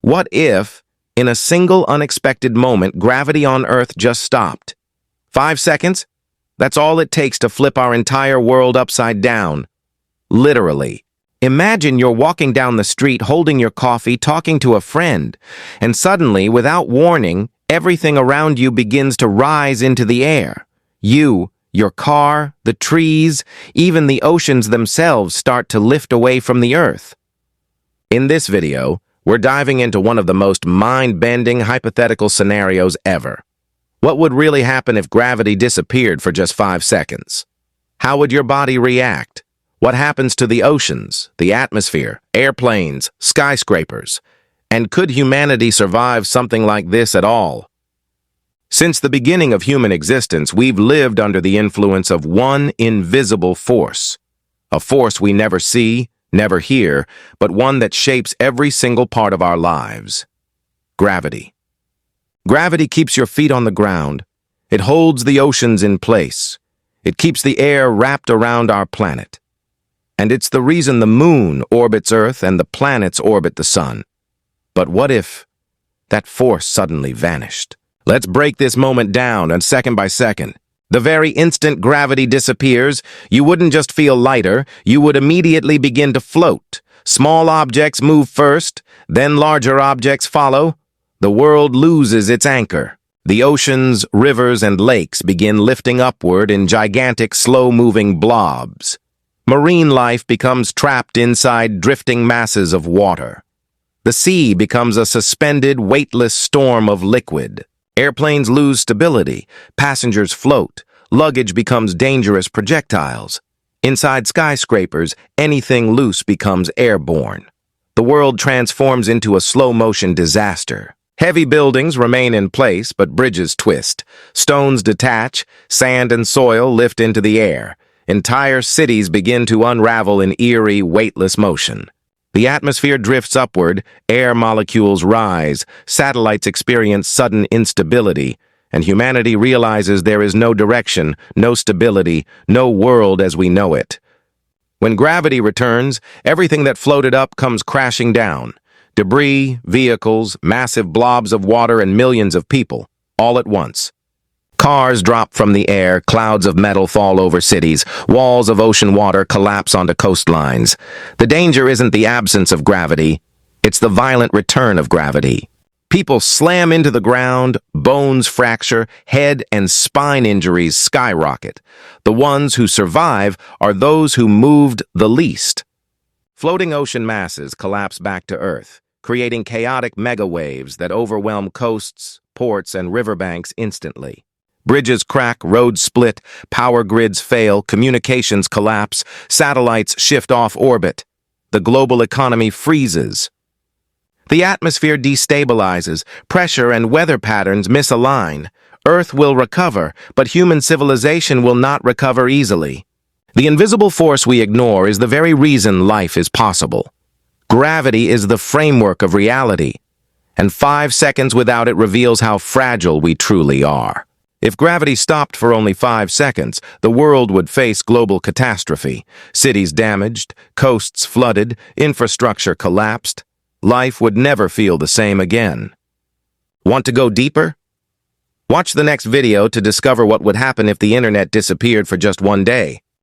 What if, in a single unexpected moment, gravity on Earth just stopped? 5 seconds? That's all it takes to flip our entire world upside down. Literally. Imagine you're walking down the street holding your coffee, talking to a friend, and suddenly, without warning, everything around you begins to rise into the air. You, your car, the trees, even the oceans themselves start to lift away from the Earth. In this video, we're diving into one of the most mind-bending hypothetical scenarios ever. What would really happen if gravity disappeared for just 5 seconds? How would your body react? What happens to the oceans, the atmosphere, airplanes, skyscrapers? And could humanity survive something like this at all? Since the beginning of human existence, we've lived under the influence of one invisible force. A force we never see, never hear, but one that shapes every single part of our lives. Gravity. Gravity keeps your feet on the ground. It holds the oceans in place. It keeps the air wrapped around our planet. And it's the reason the moon orbits Earth and the planets orbit the sun. But what if that force suddenly vanished? Let's break this moment down, and second by second. The very instant gravity disappears, you wouldn't just feel lighter, you would immediately begin to float. Small objects move first, then larger objects follow. The world loses its anchor. The oceans, rivers, and lakes begin lifting upward in gigantic, slow-moving blobs. Marine life becomes trapped inside drifting masses of water. The sea becomes a suspended, weightless storm of liquid. Airplanes lose stability, passengers float, luggage becomes dangerous projectiles. Inside skyscrapers, anything loose becomes airborne. The world transforms into a slow-motion disaster. Heavy buildings remain in place, but bridges twist. Stones detach, sand and soil lift into the air. Entire cities begin to unravel in eerie, weightless motion. The atmosphere drifts upward, air molecules rise, satellites experience sudden instability, and humanity realizes there is no direction, no stability, no world as we know it. When gravity returns, everything that floated up comes crashing down. Debris, vehicles, massive blobs of water, and millions of people, all at once. Cars drop from the air, clouds of metal fall over cities, walls of ocean water collapse onto coastlines. The danger isn't the absence of gravity, it's the violent return of gravity. People slam into the ground, bones fracture, head and spine injuries skyrocket. The ones who survive are those who moved the least. Floating ocean masses collapse back to Earth, creating chaotic megawaves that overwhelm coasts, ports, and riverbanks instantly. Bridges crack, roads split, power grids fail, communications collapse, satellites shift off orbit. The global economy freezes. The atmosphere destabilizes, pressure and weather patterns misalign. Earth will recover, but human civilization will not recover easily. The invisible force we ignore is the very reason life is possible. Gravity is the framework of reality, and 5 seconds without it reveals how fragile we truly are. If gravity stopped for only 5 seconds, the world would face global catastrophe. Cities damaged, coasts flooded, infrastructure collapsed. Life would never feel the same again. Want to go deeper? Watch the next video to discover what would happen if the internet disappeared for just one day.